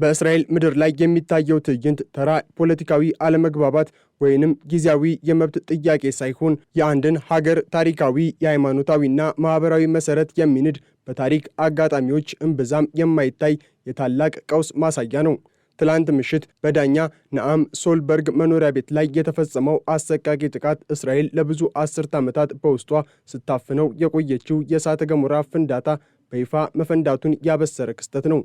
በእስራኤል ምድር ላይ የሚታየው ትዕይንት ተራ ፖለቲካዊ አለመግባባት ወይንም ጊዜያዊ የመብት ጥያቄ ሳይሆን የአንድን ሀገር ታሪካዊ የሃይማኖታዊና ማህበራዊ መሰረት የሚንድ በታሪክ አጋጣሚዎች እምብዛም የማይታይ የታላቅ ቀውስ ማሳያ ነው። ትላንት ምሽት በዳኛ ነአም ሶልበርግ መኖሪያ ቤት ላይ የተፈጸመው አሰቃቂ ጥቃት እስራኤል ለብዙ አስርት ዓመታት በውስጧ ስታፍነው የቆየችው የእሳተ ገሞራ ፍንዳታ በይፋ መፈንዳቱን ያበሰረ ክስተት ነው።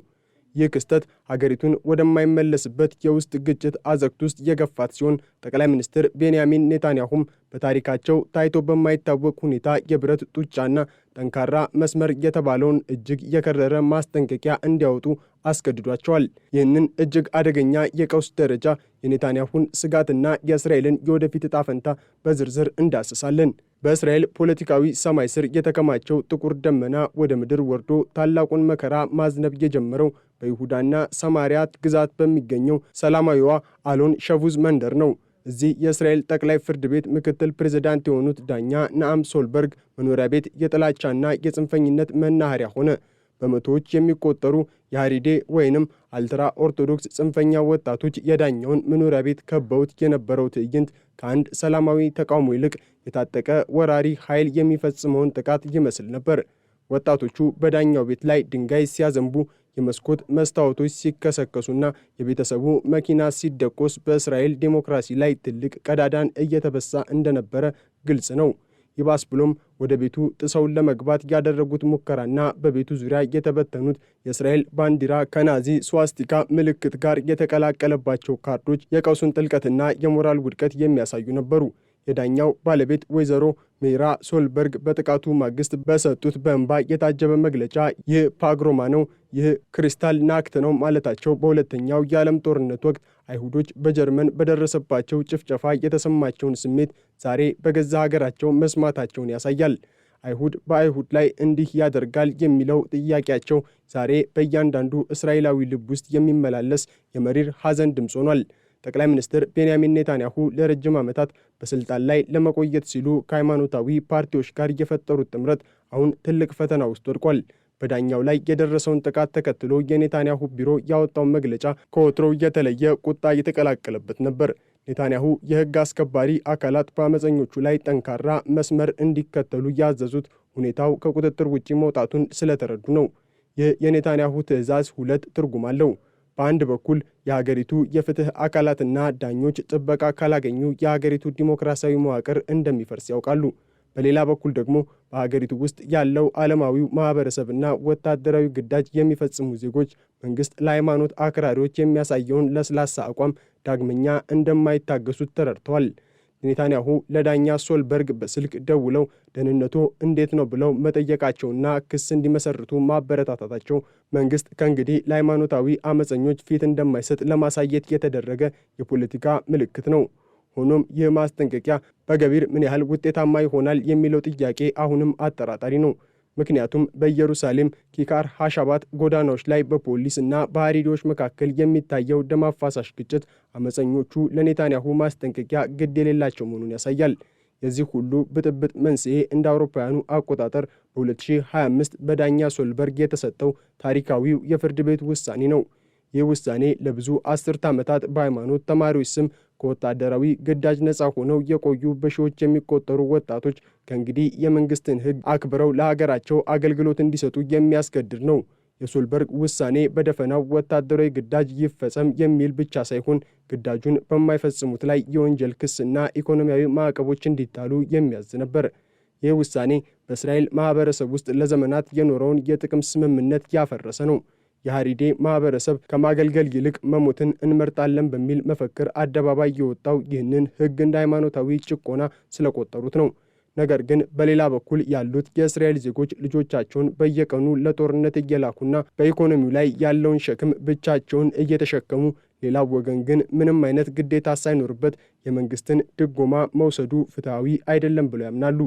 ይህ ክስተት ሀገሪቱን ወደማይመለስበት የውስጥ ግጭት አዘቅት ውስጥ የገፋት ሲሆን ጠቅላይ ሚኒስትር ቤንያሚን ኔታንያሁም በታሪካቸው ታይቶ በማይታወቅ ሁኔታ የብረት ጡጫና ጠንካራ መስመር የተባለውን እጅግ የከረረ ማስጠንቀቂያ እንዲያወጡ አስገድዷቸዋል። ይህንን እጅግ አደገኛ የቀውስ ደረጃ የኔታንያሁን ስጋትና የእስራኤልን የወደፊት ዕጣ ፈንታ በዝርዝር እንዳስሳለን። በእስራኤል ፖለቲካዊ ሰማይ ስር የተከማቸው ጥቁር ደመና ወደ ምድር ወርዶ ታላቁን መከራ ማዝነብ የጀመረው በይሁዳና ሰማሪያ ግዛት በሚገኘው ሰላማዊዋ አሎን ሸቡዝ መንደር ነው። እዚህ የእስራኤል ጠቅላይ ፍርድ ቤት ምክትል ፕሬዝዳንት የሆኑት ዳኛ ነአም ሶልበርግ መኖሪያ ቤት የጥላቻና የጽንፈኝነት መናኸሪያ ሆነ። በመቶዎች የሚቆጠሩ የሃሪዴ ወይንም አልትራ ኦርቶዶክስ ጽንፈኛ ወጣቶች የዳኛውን መኖሪያ ቤት ከበውት የነበረው ትዕይንት ከአንድ ሰላማዊ ተቃውሞ ይልቅ የታጠቀ ወራሪ ኃይል የሚፈጽመውን ጥቃት ይመስል ነበር። ወጣቶቹ በዳኛው ቤት ላይ ድንጋይ ሲያዘንቡ፣ የመስኮት መስታወቶች ሲከሰከሱና የቤተሰቡ መኪና ሲደቆስ በእስራኤል ዴሞክራሲ ላይ ትልቅ ቀዳዳን እየተበሳ እንደነበረ ግልጽ ነው። ይባስ ብሎም ወደ ቤቱ ጥሰውን ለመግባት ያደረጉት ሙከራና በቤቱ ዙሪያ የተበተኑት የእስራኤል ባንዲራ ከናዚ ስዋስቲካ ምልክት ጋር የተቀላቀለባቸው ካርዶች የቀውሱን ጥልቀትና የሞራል ውድቀት የሚያሳዩ ነበሩ። የዳኛው ባለቤት ወይዘሮ ሜራ ሶልበርግ በጥቃቱ ማግስት በሰጡት በእንባ የታጀበ መግለጫ ይህ ፓግሮማ ነው፣ ይህ ክሪስታል ናክት ነው ማለታቸው በሁለተኛው የዓለም ጦርነት ወቅት አይሁዶች በጀርመን በደረሰባቸው ጭፍጨፋ የተሰማቸውን ስሜት ዛሬ በገዛ ሀገራቸው መስማታቸውን ያሳያል። አይሁድ በአይሁድ ላይ እንዲህ ያደርጋል የሚለው ጥያቄያቸው ዛሬ በእያንዳንዱ እስራኤላዊ ልብ ውስጥ የሚመላለስ የመሪር ሐዘን ድምፅ ሆኗል። ጠቅላይ ሚኒስትር ቤንያሚን ኔታንያሁ ለረጅም ዓመታት በስልጣን ላይ ለመቆየት ሲሉ ከሃይማኖታዊ ፓርቲዎች ጋር የፈጠሩት ጥምረት አሁን ትልቅ ፈተና ውስጥ ወድቋል። በዳኛው ላይ የደረሰውን ጥቃት ተከትሎ የኔታንያሁ ቢሮ ያወጣው መግለጫ ከወትሮው የተለየ ቁጣ የተቀላቀለበት ነበር። ኔታንያሁ የሕግ አስከባሪ አካላት በአመፀኞቹ ላይ ጠንካራ መስመር እንዲከተሉ ያዘዙት ሁኔታው ከቁጥጥር ውጪ መውጣቱን ስለተረዱ ነው። ይህ የኔታንያሁ ትዕዛዝ ሁለት ትርጉም አለው። በአንድ በኩል የሀገሪቱ የፍትህ አካላትና ዳኞች ጥበቃ ካላገኙ የሀገሪቱ ዲሞክራሲያዊ መዋቅር እንደሚፈርስ ያውቃሉ። በሌላ በኩል ደግሞ በሀገሪቱ ውስጥ ያለው ዓለማዊው ማህበረሰብና ወታደራዊ ግዳጅ የሚፈጽሙ ዜጎች መንግስት ለሃይማኖት አክራሪዎች የሚያሳየውን ለስላሳ አቋም ዳግመኛ እንደማይታገሱት ተረድተዋል። ኔታንያሁ ለዳኛ ሶልበርግ በስልክ ደውለው ደህንነቶ እንዴት ነው ብለው መጠየቃቸውና ክስ እንዲመሰርቱ ማበረታታታቸው መንግስት ከእንግዲህ ለሃይማኖታዊ አመፀኞች ፊት እንደማይሰጥ ለማሳየት የተደረገ የፖለቲካ ምልክት ነው። ሆኖም ይህ ማስጠንቀቂያ በገቢር ምን ያህል ውጤታማ ይሆናል የሚለው ጥያቄ አሁንም አጠራጣሪ ነው። ምክንያቱም በኢየሩሳሌም ኪካር ሐሻባት ጎዳናዎች ላይ በፖሊስ እና በሃሪዲዎች መካከል የሚታየው ደም አፋሳሽ ግጭት አመፀኞቹ ለኔታንያሁ ማስጠንቀቂያ ግድ የሌላቸው መሆኑን ያሳያል። የዚህ ሁሉ ብጥብጥ መንስኤ እንደ አውሮፓውያኑ አቆጣጠር በ2025 በዳኛ ሶልበርግ የተሰጠው ታሪካዊው የፍርድ ቤት ውሳኔ ነው። ይህ ውሳኔ ለብዙ አስርት ዓመታት በሃይማኖት ተማሪዎች ስም ከወታደራዊ ግዳጅ ነፃ ሆነው የቆዩ በሺዎች የሚቆጠሩ ወጣቶች ከእንግዲህ የመንግስትን ሕግ አክብረው ለሀገራቸው አገልግሎት እንዲሰጡ የሚያስገድድ ነው። የሶልበርግ ውሳኔ በደፈናው ወታደራዊ ግዳጅ ይፈጸም የሚል ብቻ ሳይሆን ግዳጁን በማይፈጽሙት ላይ የወንጀል ክስና ኢኮኖሚያዊ ማዕቀቦች እንዲጣሉ የሚያዝ ነበር። ይህ ውሳኔ በእስራኤል ማህበረሰብ ውስጥ ለዘመናት የኖረውን የጥቅም ስምምነት ያፈረሰ ነው። የሃሪዴ ማህበረሰብ ከማገልገል ይልቅ መሞትን እንመርጣለን በሚል መፈክር አደባባይ የወጣው ይህንን ሕግ እንደ ሃይማኖታዊ ጭቆና ስለቆጠሩት ነው። ነገር ግን በሌላ በኩል ያሉት የእስራኤል ዜጎች ልጆቻቸውን በየቀኑ ለጦርነት እየላኩና በኢኮኖሚው ላይ ያለውን ሸክም ብቻቸውን እየተሸከሙ፣ ሌላው ወገን ግን ምንም አይነት ግዴታ ሳይኖርበት የመንግስትን ድጎማ መውሰዱ ፍትሐዊ አይደለም ብለው ያምናሉ።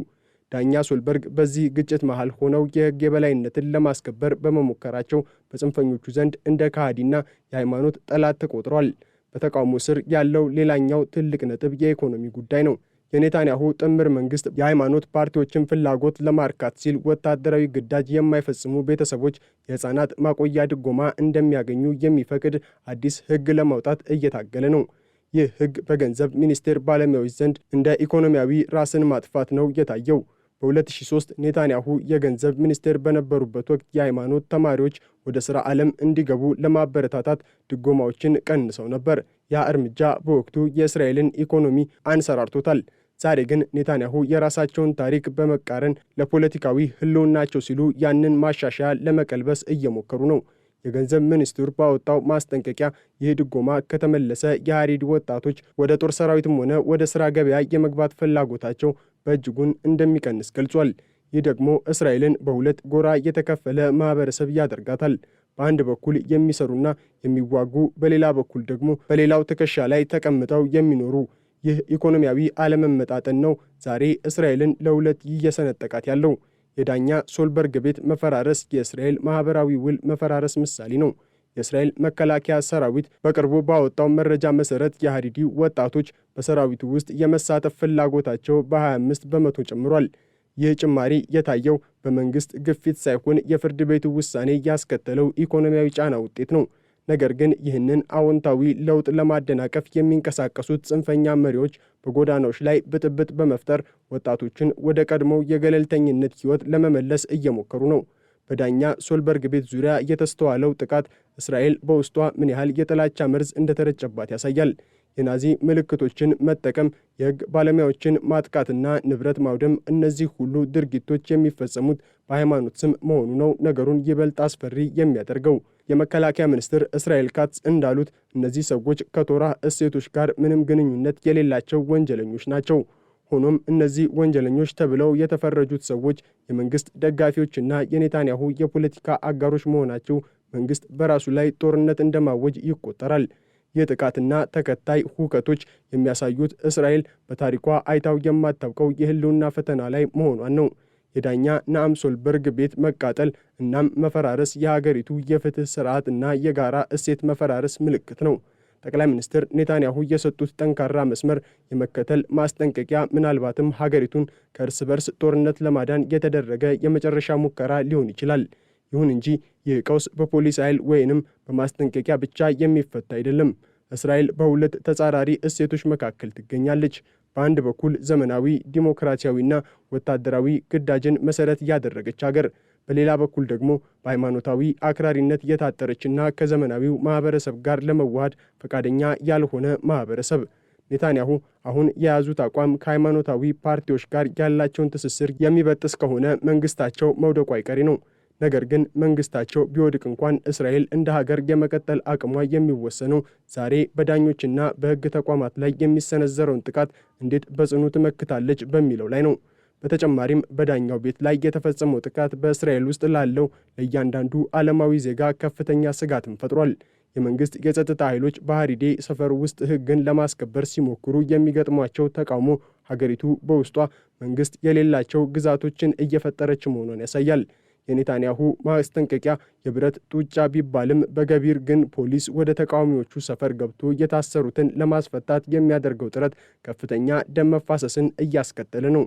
ዳኛ ሶልበርግ በዚህ ግጭት መሃል ሆነው የሕግ የበላይነትን ለማስከበር በመሞከራቸው በጽንፈኞቹ ዘንድ እንደ ከሃዲና የሃይማኖት ጠላት ተቆጥሯል። በተቃውሞ ስር ያለው ሌላኛው ትልቅ ነጥብ የኢኮኖሚ ጉዳይ ነው። የኔታንያሁ ጥምር መንግስት የሃይማኖት ፓርቲዎችን ፍላጎት ለማርካት ሲል ወታደራዊ ግዳጅ የማይፈጽሙ ቤተሰቦች የህፃናት ማቆያ ድጎማ እንደሚያገኙ የሚፈቅድ አዲስ ህግ ለማውጣት እየታገለ ነው። ይህ ህግ በገንዘብ ሚኒስቴር ባለሙያዎች ዘንድ እንደ ኢኮኖሚያዊ ራስን ማጥፋት ነው የታየው። በ2003 ኔታንያሁ የገንዘብ ሚኒስቴር በነበሩበት ወቅት የሃይማኖት ተማሪዎች ወደ ሥራ ዓለም እንዲገቡ ለማበረታታት ድጎማዎችን ቀንሰው ነበር። ያ እርምጃ በወቅቱ የእስራኤልን ኢኮኖሚ አንሰራርቶታል። ዛሬ ግን ኔታንያሁ የራሳቸውን ታሪክ በመቃረን ለፖለቲካዊ ህልውናቸው ሲሉ ያንን ማሻሻያ ለመቀልበስ እየሞከሩ ነው። የገንዘብ ሚኒስትሩ ባወጣው ማስጠንቀቂያ ይህ ድጎማ ከተመለሰ የሐሬዲ ወጣቶች ወደ ጦር ሰራዊትም ሆነ ወደ ሥራ ገበያ የመግባት ፍላጎታቸው በእጅጉን እንደሚቀንስ ገልጿል። ይህ ደግሞ እስራኤልን በሁለት ጎራ የተከፈለ ማህበረሰብ ያደርጋታል። በአንድ በኩል የሚሰሩና የሚዋጉ፣ በሌላ በኩል ደግሞ በሌላው ትከሻ ላይ ተቀምጠው የሚኖሩ። ይህ ኢኮኖሚያዊ አለመመጣጠን ነው ዛሬ እስራኤልን ለሁለት እየሰነጠቃት ያለው። የዳኛ ሶልበርግ ቤት መፈራረስ የእስራኤል ማህበራዊ ውል መፈራረስ ምሳሌ ነው። የእስራኤል መከላከያ ሰራዊት በቅርቡ ባወጣው መረጃ መሰረት የሐሬዲ ወጣቶች በሰራዊቱ ውስጥ የመሳተፍ ፍላጎታቸው በ25 በመቶ ጨምሯል። ይህ ጭማሪ የታየው በመንግስት ግፊት ሳይሆን የፍርድ ቤቱ ውሳኔ ያስከተለው ኢኮኖሚያዊ ጫና ውጤት ነው። ነገር ግን ይህንን አዎንታዊ ለውጥ ለማደናቀፍ የሚንቀሳቀሱት ጽንፈኛ መሪዎች በጎዳናዎች ላይ ብጥብጥ በመፍጠር ወጣቶችን ወደ ቀድሞው የገለልተኝነት ሕይወት ለመመለስ እየሞከሩ ነው። በዳኛ ሶልበርግ ቤት ዙሪያ የተስተዋለው ጥቃት እስራኤል በውስጧ ምን ያህል የጥላቻ መርዝ እንደተረጨባት ያሳያል። የናዚ ምልክቶችን መጠቀም፣ የሕግ ባለሙያዎችን ማጥቃትና ንብረት ማውደም፣ እነዚህ ሁሉ ድርጊቶች የሚፈጸሙት በሃይማኖት ስም መሆኑ ነው ነገሩን ይበልጥ አስፈሪ የሚያደርገው። የመከላከያ ሚኒስትር እስራኤል ካትዝ እንዳሉት እነዚህ ሰዎች ከቶራ እሴቶች ጋር ምንም ግንኙነት የሌላቸው ወንጀለኞች ናቸው። ሆኖም እነዚህ ወንጀለኞች ተብለው የተፈረጁት ሰዎች የመንግስት ደጋፊዎችና የኔታንያሁ የፖለቲካ አጋሮች መሆናቸው መንግስት በራሱ ላይ ጦርነት እንደማወጅ ይቆጠራል። የጥቃትና ተከታይ ሁከቶች የሚያሳዩት እስራኤል በታሪኳ አይታው የማታውቀው የህልውና ፈተና ላይ መሆኗን ነው። የዳኛ ናአም ሶልበርግ ቤት መቃጠል እናም መፈራረስ የሀገሪቱ የፍትህ ስርዓት እና የጋራ እሴት መፈራረስ ምልክት ነው። ጠቅላይ ሚኒስትር ኔታንያሁ የሰጡት ጠንካራ መስመር የመከተል ማስጠንቀቂያ ምናልባትም ሀገሪቱን ከእርስ በርስ ጦርነት ለማዳን የተደረገ የመጨረሻ ሙከራ ሊሆን ይችላል። ይሁን እንጂ ይህ ቀውስ በፖሊስ ኃይል ወይንም በማስጠንቀቂያ ብቻ የሚፈታ አይደለም። እስራኤል በሁለት ተጻራሪ እሴቶች መካከል ትገኛለች። በአንድ በኩል ዘመናዊ ዲሞክራሲያዊና ወታደራዊ ግዳጅን መሰረት ያደረገች ሀገር፣ በሌላ በኩል ደግሞ በሃይማኖታዊ አክራሪነት የታጠረችና ከዘመናዊው ማህበረሰብ ጋር ለመዋሃድ ፈቃደኛ ያልሆነ ማህበረሰብ። ኔታንያሁ አሁን የያዙት አቋም ከሃይማኖታዊ ፓርቲዎች ጋር ያላቸውን ትስስር የሚበጥስ ከሆነ መንግስታቸው መውደቁ አይቀሬ ነው። ነገር ግን መንግስታቸው ቢወድቅ እንኳን እስራኤል እንደ ሀገር የመቀጠል አቅሟ የሚወሰነው ዛሬ በዳኞችና በሕግ ተቋማት ላይ የሚሰነዘረውን ጥቃት እንዴት በጽኑ ትመክታለች በሚለው ላይ ነው። በተጨማሪም በዳኛው ቤት ላይ የተፈጸመው ጥቃት በእስራኤል ውስጥ ላለው ለእያንዳንዱ ዓለማዊ ዜጋ ከፍተኛ ስጋትን ፈጥሯል። የመንግስት የጸጥታ ኃይሎች በሐሬዲ ሰፈር ውስጥ ሕግን ለማስከበር ሲሞክሩ የሚገጥሟቸው ተቃውሞ ሀገሪቱ በውስጧ መንግስት የሌላቸው ግዛቶችን እየፈጠረች መሆኗን ያሳያል። የኔታንያሁ ማስጠንቀቂያ የብረት ጡጫ ቢባልም በገቢር ግን ፖሊስ ወደ ተቃዋሚዎቹ ሰፈር ገብቶ የታሰሩትን ለማስፈታት የሚያደርገው ጥረት ከፍተኛ ደም መፋሰስን እያስከተለ ነው።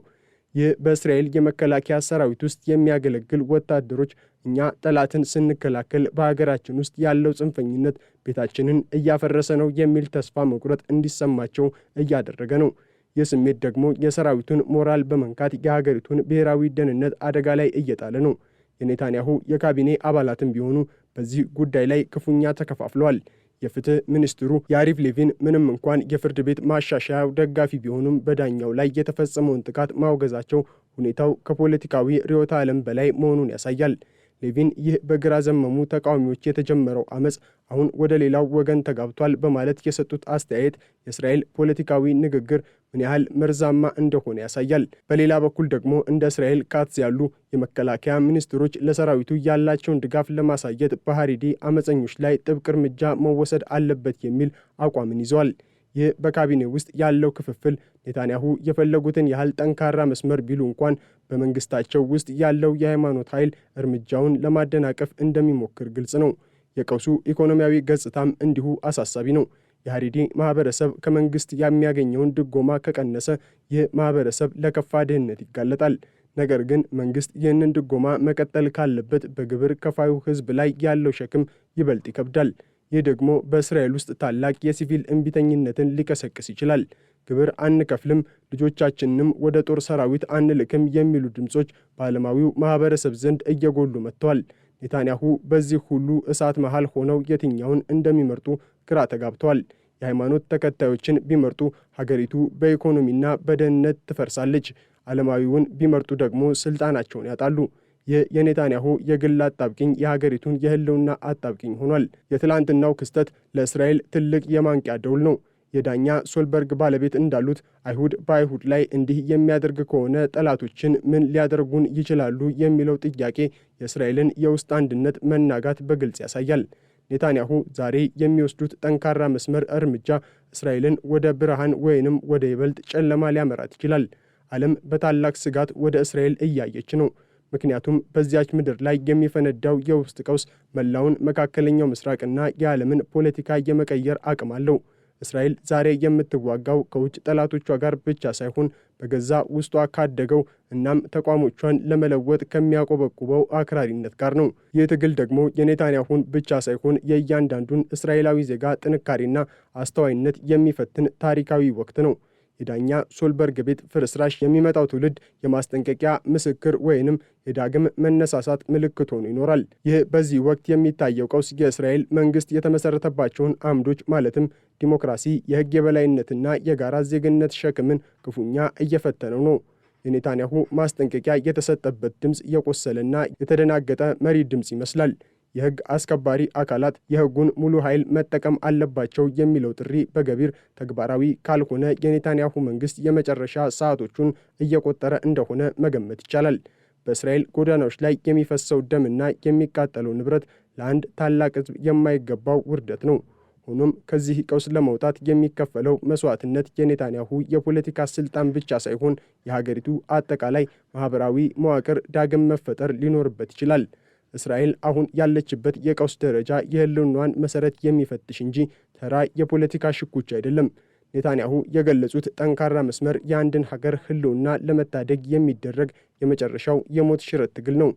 ይህ በእስራኤል የመከላከያ ሰራዊት ውስጥ የሚያገለግል ወታደሮች እኛ ጠላትን ስንከላከል በሀገራችን ውስጥ ያለው ጽንፈኝነት ቤታችንን እያፈረሰ ነው የሚል ተስፋ መቁረጥ እንዲሰማቸው እያደረገ ነው። ይህ ስሜት ደግሞ የሰራዊቱን ሞራል በመንካት የሀገሪቱን ብሔራዊ ደህንነት አደጋ ላይ እየጣለ ነው። የኔታንያሁ የካቢኔ አባላትም ቢሆኑ በዚህ ጉዳይ ላይ ክፉኛ ተከፋፍለዋል። የፍትህ ሚኒስትሩ ያሪቭ ሌቪን ምንም እንኳን የፍርድ ቤት ማሻሻያው ደጋፊ ቢሆኑም በዳኛው ላይ የተፈጸመውን ጥቃት ማውገዛቸው ሁኔታው ከፖለቲካዊ ርዕዮተ ዓለም በላይ መሆኑን ያሳያል። ሌቪን ይህ በግራ ዘመሙ ተቃዋሚዎች የተጀመረው አመፅ አሁን ወደ ሌላው ወገን ተጋብቷል በማለት የሰጡት አስተያየት የእስራኤል ፖለቲካዊ ንግግር ምን ያህል መርዛማ እንደሆነ ያሳያል። በሌላ በኩል ደግሞ እንደ እስራኤል ካትዝ ያሉ የመከላከያ ሚኒስትሮች ለሰራዊቱ ያላቸውን ድጋፍ ለማሳየት በሐሬዲ አመፀኞች ላይ ጥብቅ እርምጃ መወሰድ አለበት የሚል አቋምን ይዘዋል። ይህ በካቢኔ ውስጥ ያለው ክፍፍል ኔታንያሁ የፈለጉትን ያህል ጠንካራ መስመር ቢሉ እንኳን በመንግስታቸው ውስጥ ያለው የሃይማኖት ኃይል እርምጃውን ለማደናቀፍ እንደሚሞክር ግልጽ ነው። የቀውሱ ኢኮኖሚያዊ ገጽታም እንዲሁ አሳሳቢ ነው። የሐሬሪ ማህበረሰብ ከመንግስት የሚያገኘውን ድጎማ ከቀነሰ ይህ ማህበረሰብ ለከፋ ድህነት ይጋለጣል። ነገር ግን መንግስት ይህንን ድጎማ መቀጠል ካለበት በግብር ከፋዩ ህዝብ ላይ ያለው ሸክም ይበልጥ ይከብዳል። ይህ ደግሞ በእስራኤል ውስጥ ታላቅ የሲቪል እምቢተኝነትን ሊቀሰቅስ ይችላል። ግብር አንከፍልም፣ ልጆቻችንንም ወደ ጦር ሰራዊት አንልክም የሚሉ ድምጾች በዓለማዊው ማህበረሰብ ዘንድ እየጎሉ መጥተዋል። ኔታንያሁ በዚህ ሁሉ እሳት መሃል ሆነው የትኛውን እንደሚመርጡ ግራ ተጋብተዋል። የሃይማኖት ተከታዮችን ቢመርጡ ሀገሪቱ በኢኮኖሚና በደህንነት ትፈርሳለች። ዓለማዊውን ቢመርጡ ደግሞ ስልጣናቸውን ያጣሉ። ይህ የኔታንያሁ የግል አጣብቂኝ የሀገሪቱን የህልውና አጣብቂኝ ሆኗል። የትላንትናው ክስተት ለእስራኤል ትልቅ የማንቂያ ደውል ነው። የዳኛ ሶልበርግ ባለቤት እንዳሉት አይሁድ በአይሁድ ላይ እንዲህ የሚያደርግ ከሆነ ጠላቶችን ምን ሊያደርጉን ይችላሉ የሚለው ጥያቄ የእስራኤልን የውስጥ አንድነት መናጋት በግልጽ ያሳያል። ኔታንያሁ ዛሬ የሚወስዱት ጠንካራ መስመር እርምጃ እስራኤልን ወደ ብርሃን ወይንም ወደ ይበልጥ ጨለማ ሊያመራት ይችላል። ዓለም በታላቅ ስጋት ወደ እስራኤል እያየች ነው። ምክንያቱም በዚያች ምድር ላይ የሚፈነዳው የውስጥ ቀውስ መላውን መካከለኛው ምስራቅና የዓለምን ፖለቲካ የመቀየር አቅም አለው። እስራኤል ዛሬ የምትዋጋው ከውጭ ጠላቶቿ ጋር ብቻ ሳይሆን በገዛ ውስጧ ካደገው እናም ተቋሞቿን ለመለወጥ ከሚያቆበቁበው አክራሪነት ጋር ነው። ይህ ትግል ደግሞ የኔታንያሁን ብቻ ሳይሆን የእያንዳንዱን እስራኤላዊ ዜጋ ጥንካሬና አስተዋይነት የሚፈትን ታሪካዊ ወቅት ነው። የዳኛ ሶልበርግ ቤት ፍርስራሽ የሚመጣው ትውልድ የማስጠንቀቂያ ምስክር ወይንም የዳግም መነሳሳት ምልክት ሆኖ ይኖራል። ይህ በዚህ ወቅት የሚታየው ቀውስ የእስራኤል መንግስት የተመሰረተባቸውን አምዶች ማለትም ዲሞክራሲ፣ የህግ የበላይነትና የጋራ ዜግነት ሸክምን ክፉኛ እየፈተነው ነው። የኔታንያሁ ማስጠንቀቂያ የተሰጠበት ድምፅ የቆሰለና የተደናገጠ መሪ ድምፅ ይመስላል። የህግ አስከባሪ አካላት የህጉን ሙሉ ኃይል መጠቀም አለባቸው የሚለው ጥሪ በገቢር ተግባራዊ ካልሆነ የኔታንያሁ መንግስት የመጨረሻ ሰዓቶቹን እየቆጠረ እንደሆነ መገመት ይቻላል። በእስራኤል ጎዳናዎች ላይ የሚፈሰው ደምና የሚቃጠለው ንብረት ለአንድ ታላቅ ህዝብ የማይገባው ውርደት ነው። ሆኖም ከዚህ ቀውስ ለመውጣት የሚከፈለው መስዋዕትነት የኔታንያሁ የፖለቲካ ስልጣን ብቻ ሳይሆን የሀገሪቱ አጠቃላይ ማህበራዊ መዋቅር ዳግም መፈጠር ሊኖርበት ይችላል። እስራኤል አሁን ያለችበት የቀውስ ደረጃ የህልውናዋን መሰረት የሚፈትሽ እንጂ ተራ የፖለቲካ ሽኩቻ አይደለም። ኔታንያሁ የገለጹት ጠንካራ መስመር የአንድን ሀገር ህልውና ለመታደግ የሚደረግ የመጨረሻው የሞት ሽረት ትግል ነው።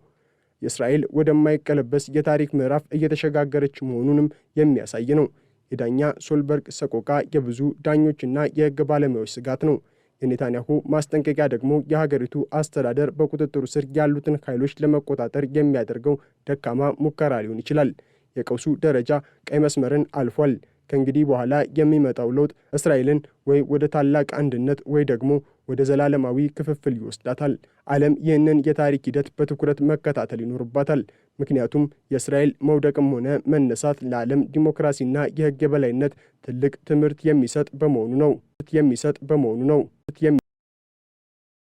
የእስራኤል ወደማይቀለበስ የታሪክ ምዕራፍ እየተሸጋገረች መሆኑንም የሚያሳይ ነው። የዳኛ ሶልበርግ ሰቆቃ የብዙ ዳኞችና የህግ ባለሙያዎች ስጋት ነው። የኔታንያሁ ማስጠንቀቂያ ደግሞ የሀገሪቱ አስተዳደር በቁጥጥሩ ስር ያሉትን ኃይሎች ለመቆጣጠር የሚያደርገው ደካማ ሙከራ ሊሆን ይችላል። የቀውሱ ደረጃ ቀይ መስመርን አልፏል። ከእንግዲህ በኋላ የሚመጣው ለውጥ እስራኤልን ወይ ወደ ታላቅ አንድነት ወይ ደግሞ ወደ ዘላለማዊ ክፍፍል ይወስዳታል። ዓለም ይህንን የታሪክ ሂደት በትኩረት መከታተል ይኖርባታል። ምክንያቱም የእስራኤል መውደቅም ሆነ መነሳት ለዓለም ዲሞክራሲና የህግ የበላይነት ትልቅ ትምህርት የሚሰጥ በመሆኑ ነው።